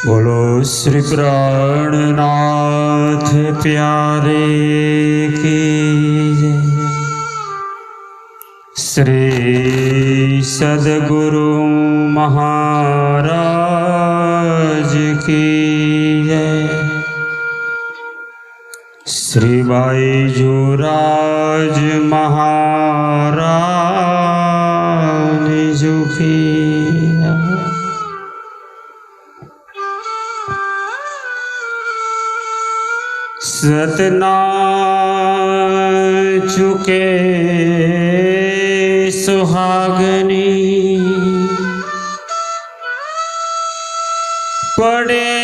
बोलो श्री प्राणनाथ प्यारे की जय। श्री सद्गुरु महाराज की जय। श्री बाईजूराज महारानी जी की सतना चुके सुहागनी पड़े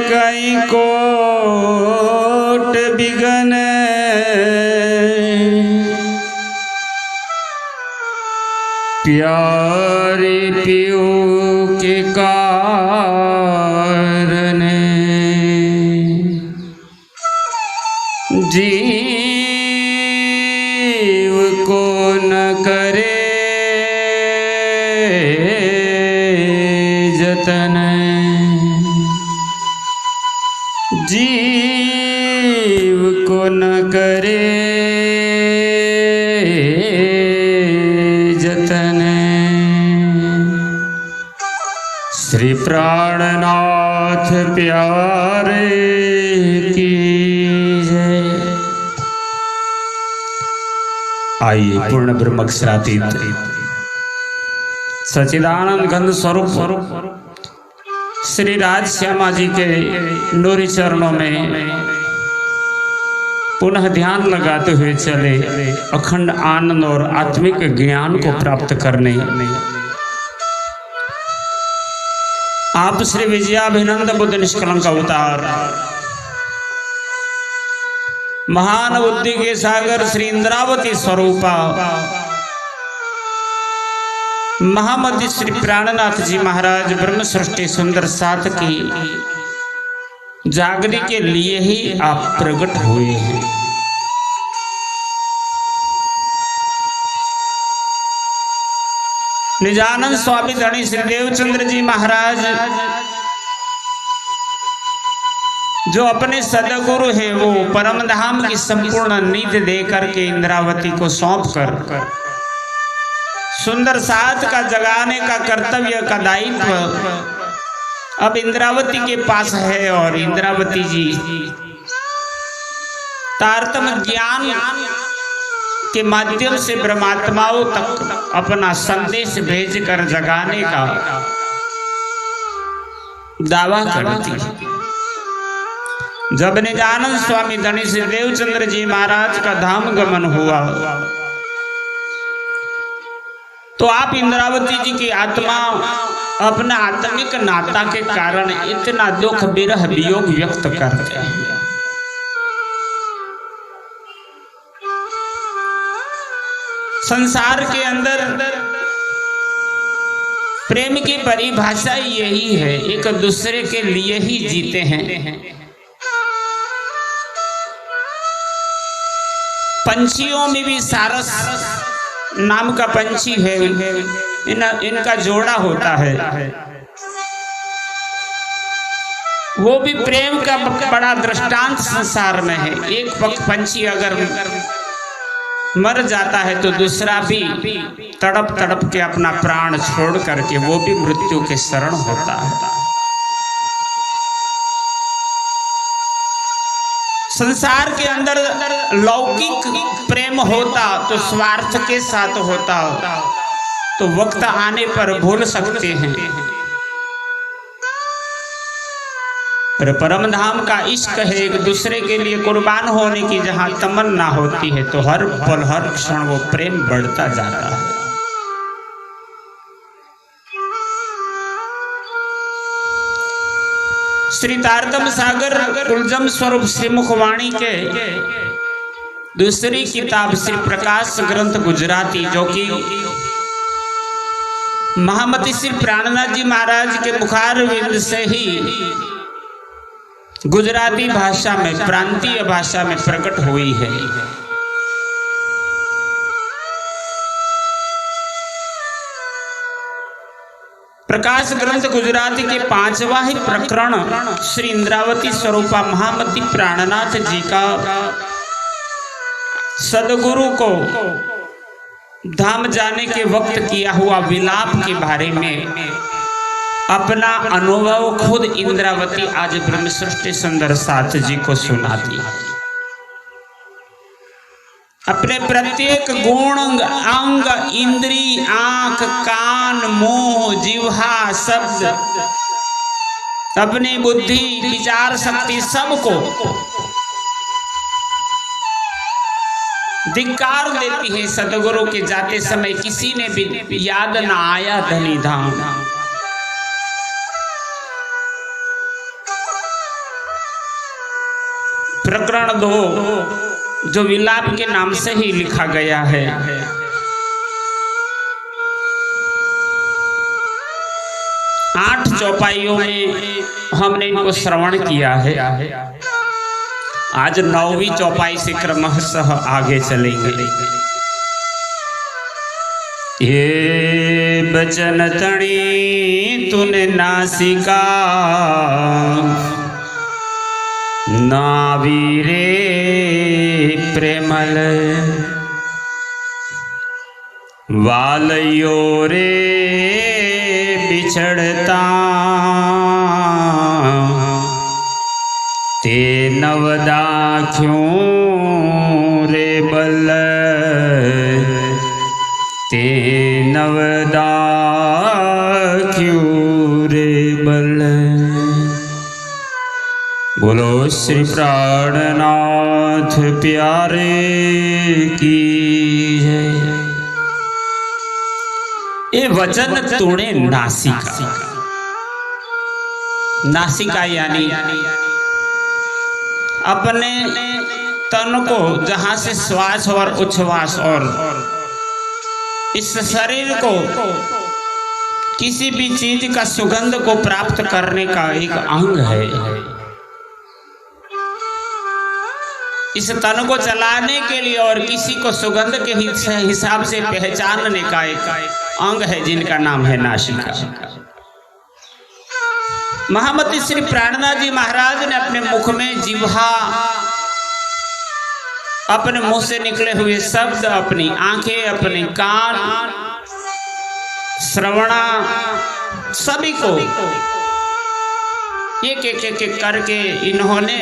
कई कोट बिगन प्यारे पियो के कारण जीव को न करे जतन, जीव को न करे जतन। श्री प्राणनाथ प्यारे की जय। आइए पूर्ण ब्रह्मक्षरातीत सच्चिदानंद घन स्वरूप श्री राज श्यामा जी के नूरी चरणों में पुनः ध्यान लगाते हुए चले अखंड आनंद और आत्मिक ज्ञान को प्राप्त करने। आप श्री विजयाभिनंद बुद्ध निष्कलंक अवतार महान बुद्धि के सागर श्री इंद्रावती स्वरूपा महामति श्री प्राणनाथ जी महाराज ब्रह्म सृष्टि सुंदर साथ की जागने के लिए ही आप प्रकट हुए हैं। निजानंद स्वामी धनी श्री देवचंद्र जी महाराज जो अपने सदगुरु हैं वो परम धाम की संपूर्ण नीति दे करके इंद्रावती को सौंप कर सुंदर साथ का जगाने का कर्तव्य का दायित्व अब इंद्रावती के पास है। और इंद्रावती जी तारतम्य ज्ञान के माध्यम से ब्रह्मात्माओं तक अपना संदेश भेजकर जगाने का दावा करती है। जब निजानंद स्वामी धनी श्री देवचंद्र जी महाराज का धाम गमन हुआ तो आप इंद्रावती जी की आत्मा अपना आत्मिक नाता के कारण इतना दुख विरह वियोग व्यक्त करते हैं। संसार के अंदर प्रेम की परिभाषा यही है, एक दूसरे के लिए ही जीते हैं। पंछियों में भी सारस नाम का पंछी है, इनका जोड़ा होता है। वो भी प्रेम का बड़ा दृष्टांत संसार में है। एक पंछी अगर मर जाता है तो दूसरा भी तड़प तड़प के अपना प्राण छोड़ करके वो भी मृत्यु के शरण होता है। संसार के अंदर लौकिक प्रेम होता तो स्वार्थ के साथ होता तो वक्त आने पर भूल सकते हैं। पर परम धाम का इश्क है, एक दूसरे के लिए कुर्बान होने की जहां तमन्ना होती है तो हर पल हर क्षण वो प्रेम बढ़ता जाता है। श्री तारतम्य सागर कुलजम स्वरूप श्री मुखवाणी के दूसरी किताब श्री प्रकाश ग्रंथ गुजराती जो कि महामती श्री प्राणनाथ जी महाराज के मुखारविंद से ही गुजराती भाषा में, प्रांतीय भाषा में प्रकट हुई है। प्रकाश ग्रंथ गुजराती के 5वां ही प्रकरण श्री इंद्रावती स्वरूपा महामती प्राणनाथ जी का सदगुरु को धाम जाने के वक्त किया हुआ विलाप के बारे में अपना अनुभव खुद इंद्रावती आज ब्रह्म सृष्टि सुंदर साथ जी को सुनाती है। अपने प्रत्येक गुण, अंग, इंद्री, आंख, कान, मुंह, जिह्वा, शब्द, अपनी बुद्धि, विचार शक्ति सबको धिक्कार देती है। सदगुरु के जाते समय किसी ने भी याद न आया धनी धाम। प्रकरण 2 जो विलाप के नाम से ही लिखा गया है, आठ चौपाइयों में हमने इनको श्रवण किया है। आज 9वीं चौपाई से क्रमशः आगे चलेंगे। ये बचन तणी तूने नासिका नावी रे प्रेमल वालयो रे बिछड़ता ते नवदा क्यों रे बल ते नवदा क्यों रे बल। बोलो श्री प्राणनाथ प्यारे की जय। ये वचन तूने नासिका, नासिका यानी अपने तन को जहां से श्वास और उच्छ्वास और इस शरीर को किसी भी चीज का सुगंध को प्राप्त करने का एक अंग है। इस तन को चलाने के लिए और किसी को सुगंध के हिसाब से पहचानने का एक अंग है जिनका नाम है नासिका। महामती श्री प्राणनाथ जी महाराज ने अपने मुख में जिह्वा, अपने मुंह से निकले हुए शब्द, अपनी आंखें, अपने कान, श्रवणा, सभी को एक एक एक एक करके इन्होंने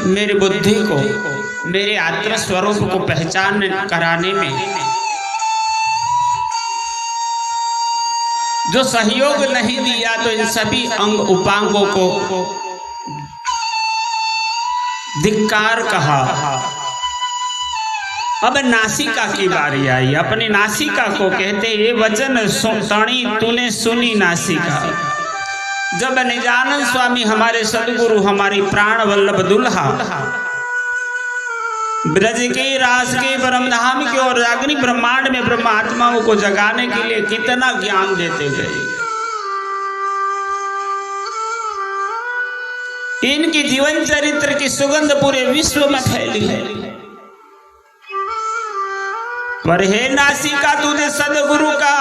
मेरी बुद्धि को, मेरे आत्म स्वरूप को पहचान कराने में जो सहयोग नहीं दिया, तो इन सभी अंग उपांगों को धिक्कार कहा। अब नासिका की बारी आई। अपनी नासिका को कहते ये वचन तणी तूने सुनी नासिका। जब निजानंद स्वामी हमारे सदगुरु, हमारी प्राण वल्लभ दुल्हा ब्रज के, रास के, परमधाम के और अग्नि ब्रह्मांड में ब्रह्मात्माओं को जगाने के लिए कितना ज्ञान देते गए। इनकी जीवन चरित्र की सुगंध पूरे विश्व में फैली है। पर हे नासिका, तुझे सदगुरु का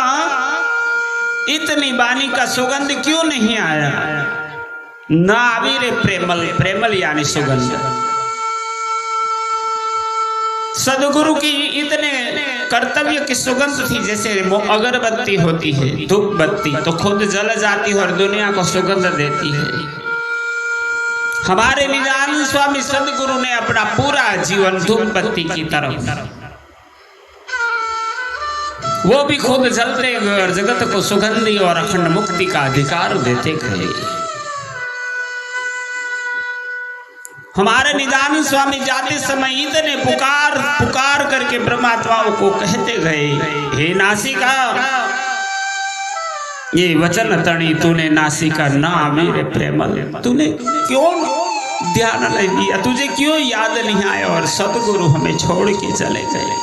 इतनी वाणी का सुगंध क्यों नहीं आया? ना आविरे प्रेमल, प्रेमल यानी सुगंध। सदगुरु की इतने कर्तव्य की सुगंध थी, जैसे अगरबत्ती होती है, धूप बत्ती तो खुद जल जाती है और दुनिया को सुगंध देती है। हमारे निजानंद स्वामी सदगुरु ने अपना पूरा जीवन धूप बत्ती की तरफ, वो भी खुद जलते और जगत को सुगंधी और अखंड मुक्ति का अधिकार देते गए। हमारे निजानंद स्वामी जाते समय इतने पुकार पुकार करके ब्रह्मात्माओं को कहते गए, हे नासिका, ये वचन तणी तूने नासिका ना मेरे प्रेमल, तूने क्यों ध्यान नहीं दिया, तुझे क्यों याद नहीं आया और सदगुरु हमें छोड़ के चले गए।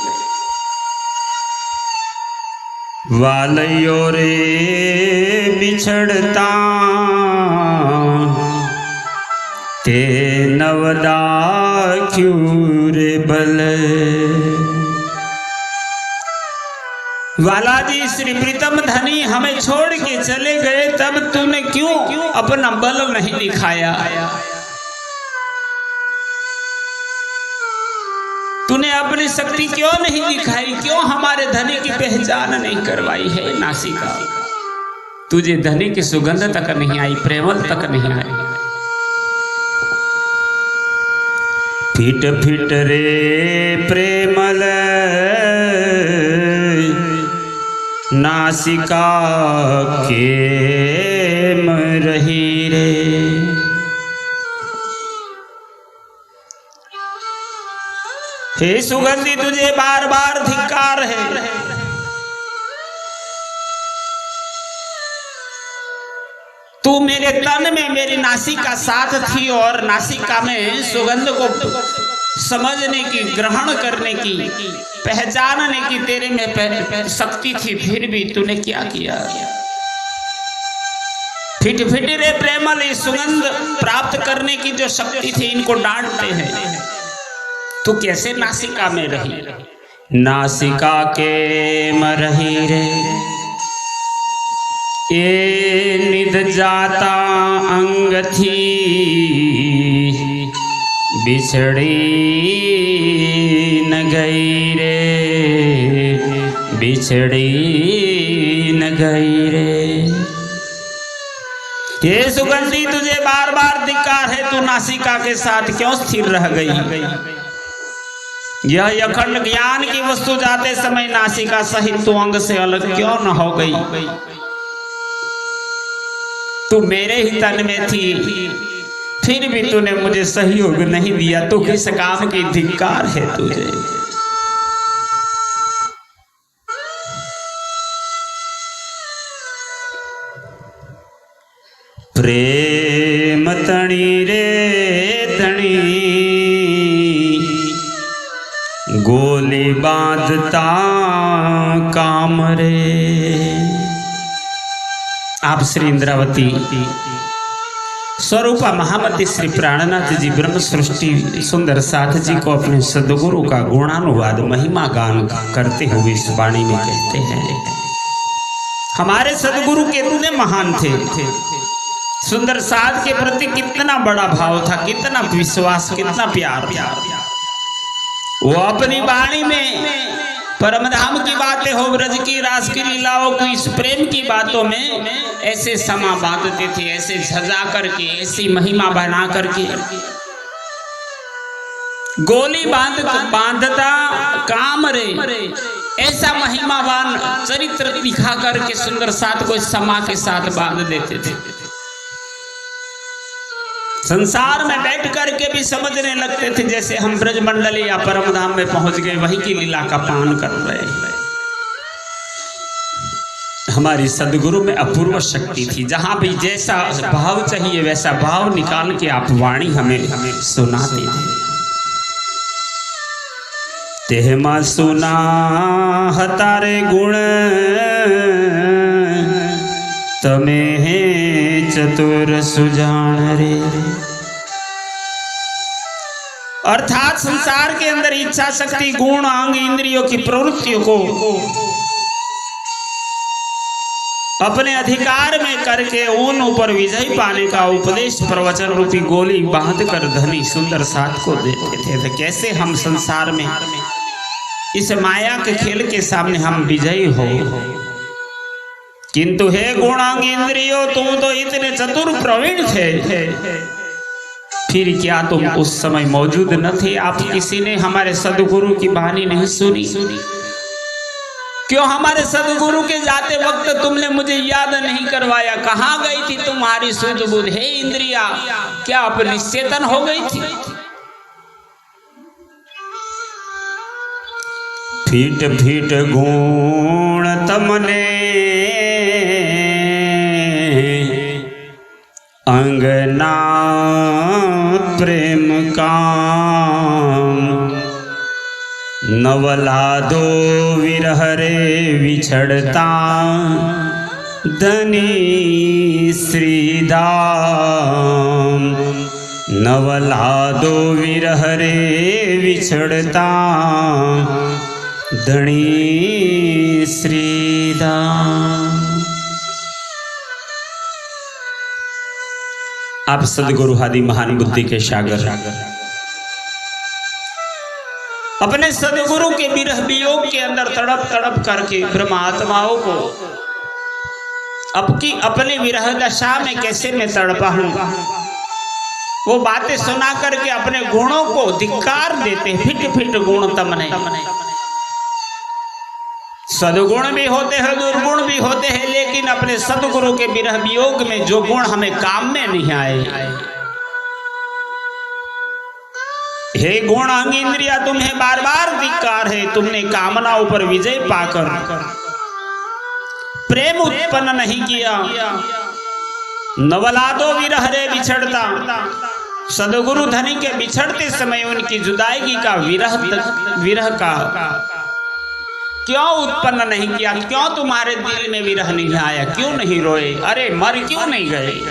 वालयो रे बिछड़ता ते नवदा क्यों रे बल। वालाजी श्री प्रीतम धनी हमें छोड़ के चले गए, तब तूने क्यों अपना बल नहीं दिखाया? तूने अपनी शक्ति क्यों नहीं दिखाई? क्यों हमारे धनी की पहचान नहीं करवाई है नासिका? तुझे धनी की सुगंध तक नहीं आई, प्रेमल तक नहीं आई। फिट फिट रे प्रेमल नासिका के रही रे। हे सुगंधी तुझे बार बार धिक्कार है। तू मेरे तन में मेरी नासिका साथ थी और नासिका में सुगंध को समझने की, ग्रहण करने की, पहचानने की तेरे में शक्ति थी, फिर भी तूने क्या किया? फिट फिट रे प्रेमल, ये सुगंध प्राप्त करने की जो शक्ति थी इनको डांटते हैं। तू कैसे नासिका में रही? नासिका के मरही रे ये निध जाता अंग थी बिछड़ी न गई रे, बिछड़ी न गई रे। ये सुगंधी तुझे बार बार धिक्कार है, तू नासिका के साथ क्यों स्थिर रह गई? यह अखंड ज्ञान की वस्तु जाते समय नासिका सहित तू अंग से अलग क्यों न हो गई? तू मेरे ही तन में थी, फिर भी तूने मुझे सहयोग नहीं दिया। तू किस काम की धिक्कार है तुझे? प्रेम तणी रे तणी गोली बांधता काम रे। आप श्री इंद्रावती स्वरूपा महामती श्री प्राणनाथ जी ब्रह्म सृष्टि सुंदर साथ जी को अपने सदगुरु का गुणानुवाद महिमा गान करते हुए इस वाणी में कहते हैं, हमारे सदगुरु कितने महान थे। सुंदर साथ के प्रति कितना बड़ा भाव था, कितना विश्वास, कितना प्यार। वो अपनी वाणी में परमधाम की बातें हो, ब्रज की रास की लीलाओं को, इस प्रेम की बातों में ऐसे समा बांधते थे, ऐसे झजा करके, ऐसी महिमा बना करके। गोली बांधता काम रे, ऐसा महिमावान चरित्र दिखा करके सुंदर साथ को समा के साथ बांध देते थे। संसार में बैठ करके भी समझने लगते थे जैसे हम ब्रज मंडली या परमधाम में पहुंच गए, वहीं की लीला का पान कर रहे हैं। हमारी सदगुरु में अपूर्व शक्ति थी, जहां भी जैसा भाव चाहिए वैसा भाव निकाल के आप वाणी हमें सुनाते थे। तेहमा सुना हतारे गुण तमे हे चतुर सुजान रे। अर्थात संसार के अंदर इच्छा शक्ति, गुण, अंग, इंद्रियों की प्रवृत्तियों को अपने अधिकार में करके उन ऊपर विजय पाने का उपदेश प्रवचन रूपी गोली बांध कर धनी सुंदर साथ को देते थे। तो कैसे हम संसार में इस माया के खेल के सामने हम विजयी हो। किंतु हे गुणांग इंद्रियों, तुम तो इतने चतुर प्रवीण थे, फिर क्या तुम उस समय मौजूद न थे? आप किसी ने हमारे सदगुरु की वाणी नहीं सुनी? क्यों हमारे सदगुरु के जाते वक्त तुमने मुझे याद नहीं करवाया? कहाँ गई थी तुम्हारी सुध बुध? हे इंद्रिया, क्या आप निश्चेतन हो गई थी? फीट फीट गुण तमने अंगना प्रेम काम, नवला दो विरह रे विछड़ता धनी श्रीधाम नवलादो विरह रे विछड़ता धनी श्रीधाम। आप सदगुरु आदि महान बुद्धि के सागर अपने सदगुरु के विरह वियोग के अंदर तड़प तड़प करके ब्रह्मात्माओं को अपने विरह दशा में कैसे मैं तड़पा हूं, वो बातें सुना करके अपने गुणों को धिक्कार देते। फिट फिट गुण तमने, सदगुण भी होते हैं दुर्गुण भी होते हैं, लेकिन अपने सदगुरु के विरह वियोग में जो गुण हमें काम में नहीं आए, हे गुण अंग इंद्रिया तुम्हें बार बार धिक्कार है। तुमने कामनाओं पर विजय पाकर प्रेम उत्पन्न नहीं किया। नवलादो विरह रे बिछड़ता, सदगुरु धनी के बिछड़ते समय उनकी जुदाई का विरह का क्यों उत्पन्न नहीं किया? क्यों तुम्हारे दिल में विरह नहीं आया? क्यों नहीं रोए? अरे मर क्यों नहीं गए?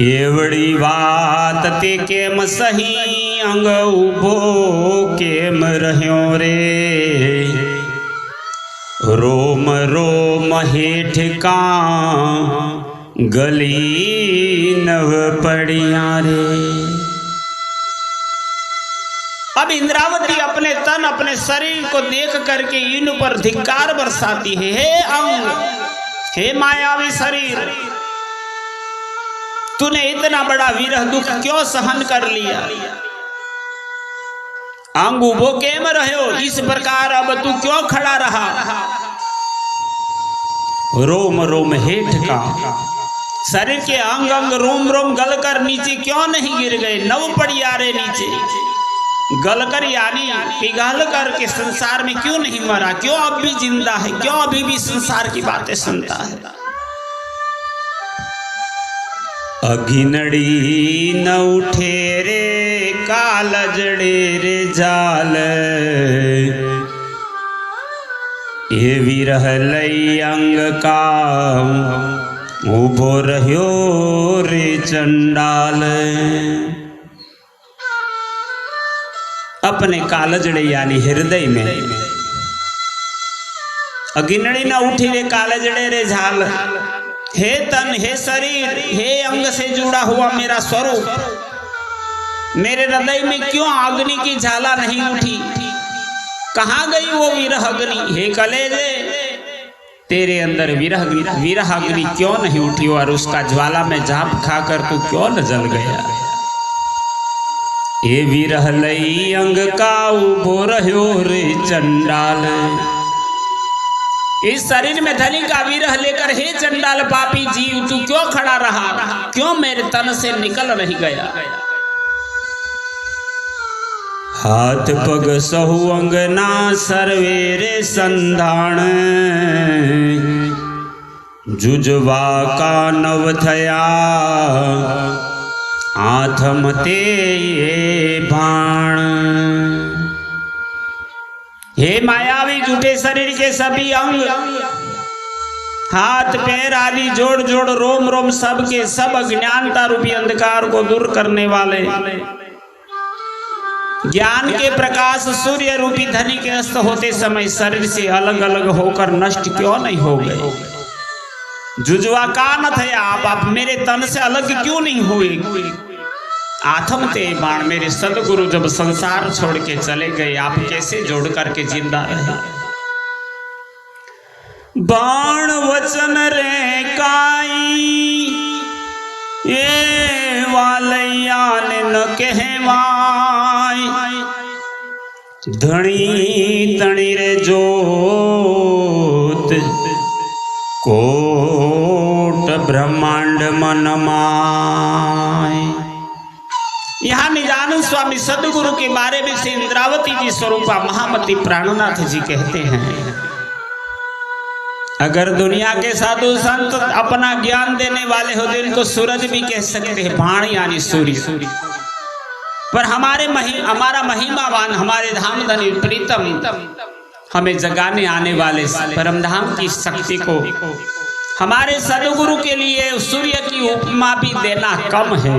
एवड़ी बात ते केम सही अंग उभो केम रह्यो रे, रोम रोम हेठ का गली नव पड़िया रे। अब इंद्रावती अपने तन अपने शरीर को देख करके इन पर धिक्कार बरसाती है। हे अंग, हे मायावी शरीर, तूने इतना बड़ा विरह दुख क्यों सहन कर लिया? अंग उभो केम रहो, इस प्रकार अब तू क्यों खड़ा रहा? रोम रोम हेठ का, शरीर के अंग अंग रोम रोम गलकर नीचे क्यों नहीं गिर गए? नव पड़िया रे नीचे गलकर यानी पिघल करके संसार में क्यों नहीं मरा? क्यों अब भी जिंदा है? क्यों अभी भी संसार की बातें सुनता है? अगिनड़ी न उठे रे कालजड़े रे जाल, ये विरह लई अंग का उभो रह्यो रे चंडाल। अपने कालजड़े यानी हृदय में अगिनड़ी न उठी रे कालजड़े रे झाल। हे तन, हे शरीर, हे अंग से जुड़ा हुआ मेरा स्वरूप, मेरे हृदय में क्यों अग्नि की ज्वाला नहीं उठी? कहाँ गई वो विरह अग्नि? हे कलेजे, तेरे अंदर विरह अग्नि क्यों नहीं उठी और उसका ज्वाला में झाप खाकर तू क्यों न जल गया? ये विरह लई अंग का उभो रह्यो रे चंडाल। इस शरीर में धनी का विरह लेकर हे चंडाल पापी जीव, तू क्यों खड़ा रहा? क्यों मेरे तन से निकल नहीं गया? हाथ पग सहु अंगना सर्वेरे संधान, जुजवा का नव थया आथमते भाण। हे मायावी झूठे शरीर के सभी अंग, हाथ पैर आदि जोड़ जोड़ रोम रोम सब के सब अज्ञानता रूपी अंधकार को दूर करने वाले ज्ञान के प्रकाश सूर्य रूपी धनी के अस्त होते समय शरीर से अलग अलग होकर नष्ट क्यों नहीं हो गए? जुजवा का न थया, आप मेरे तन से अलग क्यों नहीं हुए? आथमते बाण, मेरे सदगुरु जब संसार छोड़ के चले गए, आप कैसे जोड़ करके जिंदा रहे? बाण वचन रे काई ये वालैया ने न कहवाई, धनी तणी रे जोत कोट ब्रह्मांड मन माय। यहाँ निजानंद स्वामी सदगुरु के बारे में से इंद्रावती जी स्वरूपा महामती प्राणनाथ जी कहते हैं, अगर दुनिया के साधु संत अपना ज्ञान देने वाले हो तो इनको सूरज भी कह सकते हैं, बाण यानी सूर्य। पर हमारा महिमावान, हमारे धाम धनी प्रीतम हमें जगाने आने वाले परमधाम की शक्ति को हमारे सदगुरु के लिए सूर्य की उपमा भी देना कम है।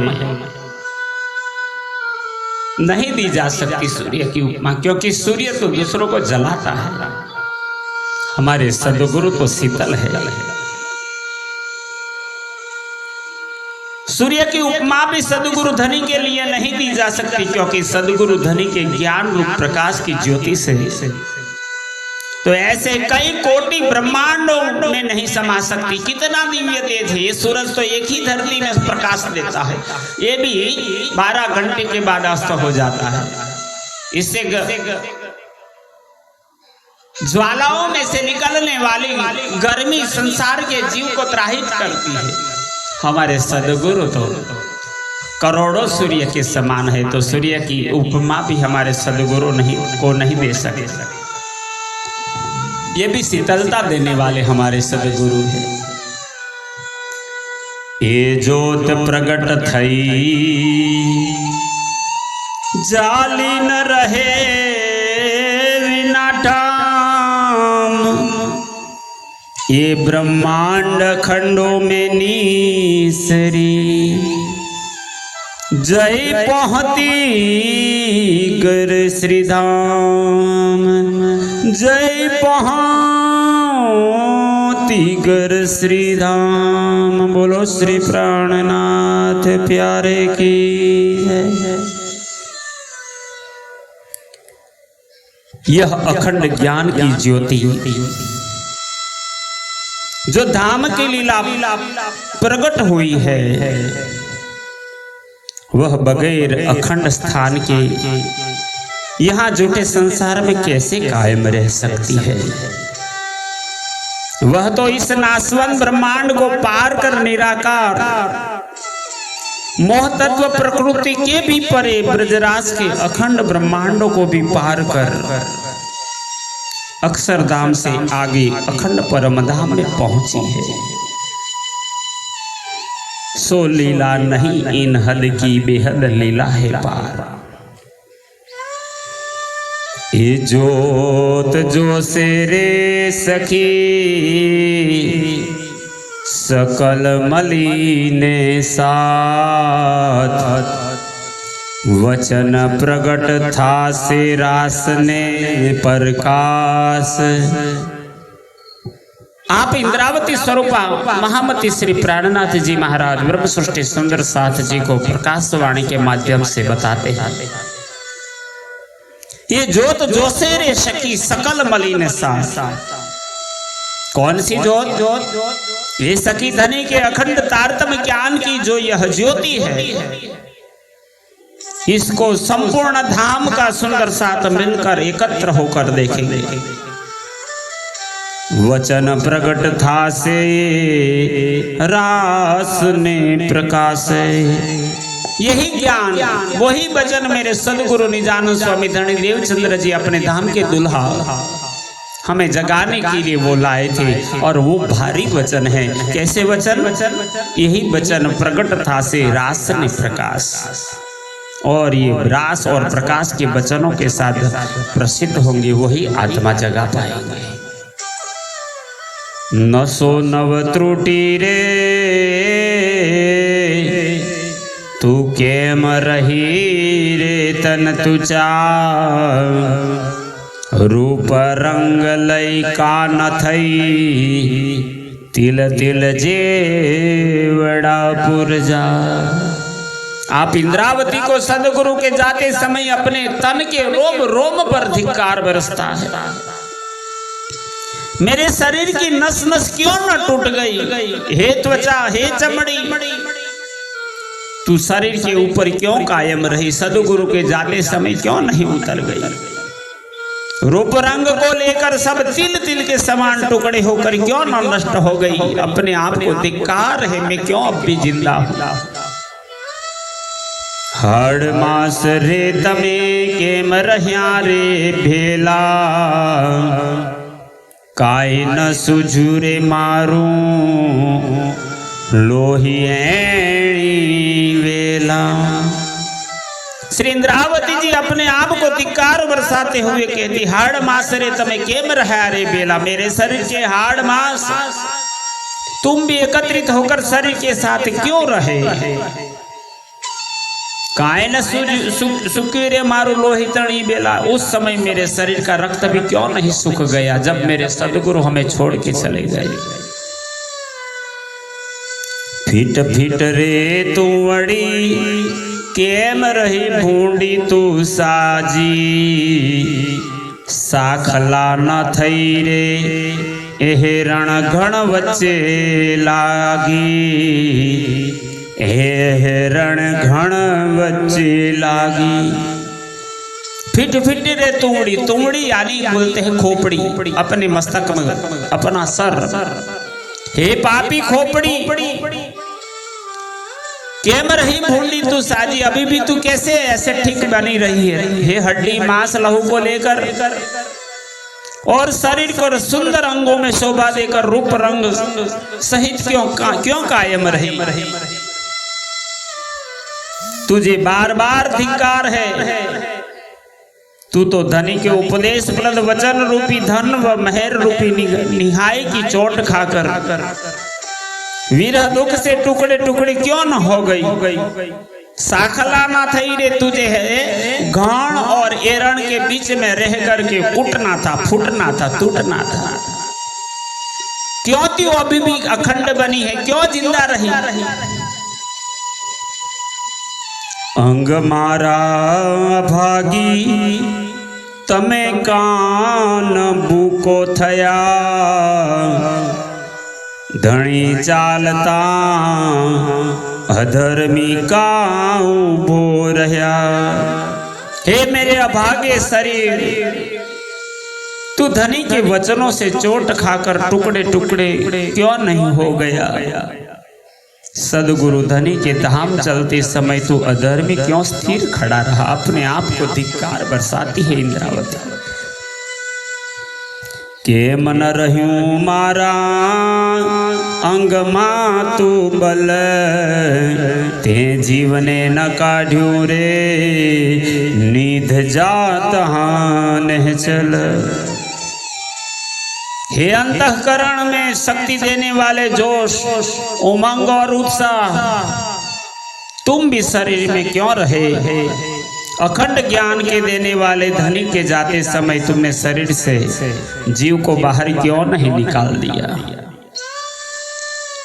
नहीं दी जा सकती सूर्य की उपमा, क्योंकि सूर्य तो दूसरों को जलाता है, हमारे सदगुरु तो शीतल है। सूर्य की उपमा भी सदगुरु धनी के लिए नहीं दी जा सकती, क्योंकि सदगुरु धनी के ज्ञान रूप प्रकाश की ज्योति से तो ऐसे कई कोटि ब्रह्मांडों में नहीं समा सकती। कितना दिव्य तेज है ये सूरज, तो एक ही धरती में प्रकाश देता है, ये भी 12 घंटे के बाद अस्त हो जाता है। इससे ज्वालाओं में से निकलने वाली गर्मी संसार के जीव को त्राहित करती है। हमारे सदगुरु तो करोड़ों सूर्य के समान है, तो सूर्य की उपमा भी हमारे सदगुरु को नहीं दे सके। ये भी शीतलता देने वाले हमारे सदगुरु हैं। ये ज्योत प्रगट थई जाली न रहे विनाटाम, ये ब्रह्मांड खंडों में नीसरी जय पहुँती कर श्रीधाम, जय पहुँती कर श्रीधाम। बोलो श्री प्राणनाथ प्यारे की जय। यह अखंड ज्ञान की ज्योति जो धाम की लीला प्रकट हुई है, वह बगैर अखंड स्थान के यहाँ जुटे संसार में कैसे कायम रह सकती है। वह तो इस नाशवंत ब्रह्मांड को पार कर निराकार मोह तत्व प्रकृति के भी परे ब्रजराज के अखंड ब्रह्मांडों को भी पार कर अक्षरधाम से आगे अखंड परमधाम में पहुंची है। सो लीला नहीं इन हद की बेहद लीला है पार। ये जोत जो से रे सखी सकल मलिने साथ, वचन प्रगट था से रास ने प्रकाश। आप इंद्रावती स्वरूपा महामती श्री प्राणनाथ जी महाराज ब्रह्म सृष्टि सुंदर साथ जी को प्रकाशवाणी के माध्यम से बताते हैं, ये ज्योत जोसे रे सखी सकल मलिन साथ। कौन सी ज्योत? ये सखी धनी के अखंड तारतम्य ज्ञान की जो यह ज्योति है, इसको संपूर्ण धाम का सुंदर साथ मिलकर एकत्र होकर देखेंगे। वचन प्रकट था से रास ने प्रकाश। यही ज्ञान वही वचन मेरे सदगुरु निजानंद स्वामी धनी देवचंद्र जी अपने धाम के दुल्हा हमें जगाने के लिए वो लाए थे, और वो भारी वचन है। कैसे वचन? यही वचन प्रकट था से रास ने प्रकाश, और ये रास और प्रकाश के वचनों के साथ प्रसिद्ध होंगे, वही आत्मा जगा पाएंगे। न सो नव त्रुटि रे तू केम रही रे तन तुचा, रूप रंग लय का न थई तिल तिल जेवड़ा पुरजा। आप इंद्रावती को सदगुरु के जाते समय अपने तन के रोम रोम पर धिक्कार बरसता है। मेरे शरीर की नस नस क्यों न टूट गई, हे त्वचा हे चमड़ी, तू शरीर के ऊपर क्यों कायम रही, सदगुरु के जाते समय क्यों नहीं उतर गई। रूप रंग को लेकर सब तिल तिल के समान टुकड़े होकर क्यों न नष्ट हो गई। अपने आप को धिक्कार है, मैं क्यों अब भी जिंदा हूं। हर मास रे तमे के मरह्या रे भेला, काय न सुझुरे मारू लोही वेला। श्री इंद्रावती जी अपने आप को धिक्कार बरसाते हुए कहती, हाड़ मास रे तमे केम रहा रे बेला, मेरे शरीर के हाड़ मास तुम भी एकत्रित होकर शरीर के साथ क्यों रहे। काहे न सुखी रे मारू लोहितणी बेला, उस समय मेरे शरीर का रक्त भी क्यों नहीं सूख गया जब मेरे सदगुरु हमें छोड़ के चले गए। फिट फिट रे तू अड़ी केम रही भूंडी तू साजी, साखला न थई रे एह रण घण वच्चे लागी, एह रण घण वच्चे लागी। फिट फिट रे तुमड़ी, तुमड़ी यानी बोलते हैं खोपड़ी, अपने मस्तक में अपना सर। हे पापी खोपड़ी केम रही भूंडी तू साजी, अभी भी तू कैसे ऐसे ठीक बनी रही है। हे हड्डी मांस लहू को लेकर और शरीर को सुंदर अंगों में शोभा देकर रूप रंग सहित क्यों कायम रही। तुझे बार बार धिक्कार है, तू तो धनी के उपदेश प्रद वचन रूपी धन व मेहर रूपी निहाय की चोट खाकर विरह दुख से टुकड़े टुकड़े क्यों न हो गई। साखला ना थई रे, तुझे है घाण और एरण के बीच में रह करके उठना था, फूटना था, टूटना था। क्यों तू अभी भी अखंड बनी है, क्यों जिंदा रही। अंग मारा भागी तमे कान बूको थया, धणी चालता अधर्मी का उभो रहा। हे मेरे अभागे शरीर, तू धनी के वचनों से चोट खाकर टुकड़े टुकड़े क्यों नहीं हो गया। सदगुरु धनी के धाम चलते समय तू अधर्मी क्यों स्थिर खड़ा रहा। अपने आप को धिक्कार बरसाती है इंद्रावती। के मन रहूं मारा अंग मा तू बल, ते जीवने न काढ़्यू रे निध जात हान चल। हे अंतःकरण में शक्ति देने वाले जोश, उमंग और उत्साह, तुम भी शरीर में क्यों रहे। अखंड ज्ञान के देने वाले धनी के जाते समय तुमने शरीर से जीव को बाहर क्यों नहीं निकाल दिया।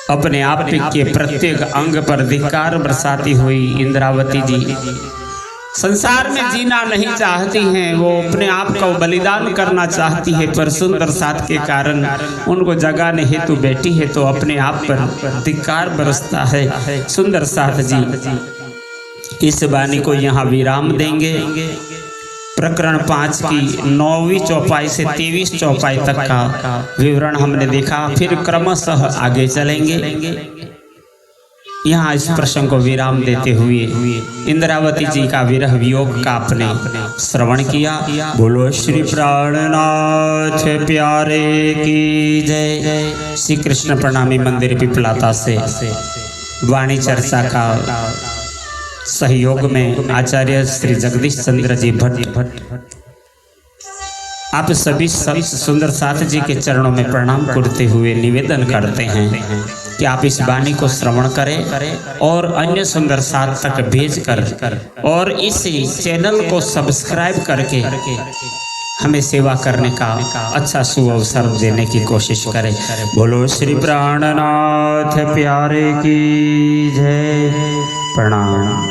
अपने आप के प्रत्येक अंग पर धिक्कार बरसाती हुई इंद्रावती जी संसार में जीना नहीं चाहती हैं। वो अपने आप को बलिदान करना चाहती है, पर सुंदर साथ के कारण उनको जगाने हेतु बैठी है तो अपने आप पर धिक्कार बरसता है। सुंदर साथ जी इस वाणी को यहाँ विराम देंगे। प्रकरण 5 की 9वीं चौपाई से 23 चौपाई तक का विवरण हमने देखा, फिर क्रमशः आगे चलेंगे। यहाँ इस प्रसंग को विराम देते हुए इंद्रावती जी का विरह वियोग का आपने श्रवण किया। बोलो श्री प्राणनाथ प्यारे की जय। श्री कृष्ण प्रणामी मंदिर पिपलाता से वाणी चर्चा का सहयोग में आचार्य श्री जगदीश चंद्र जी भट्ट आप सभी सुंदर साथ जी के चरणों में प्रणाम करते हुए निवेदन करते हैं कि आप इस वाणी को श्रवण करें और अन्य सुंदर साथ तक भेज कर और इस चैनल को सब्सक्राइब करके हमें सेवा करने का अच्छा सुअवसर देने की कोशिश करें। बोलो श्री प्राणनाथ प्यारे की जय। प्रणाम।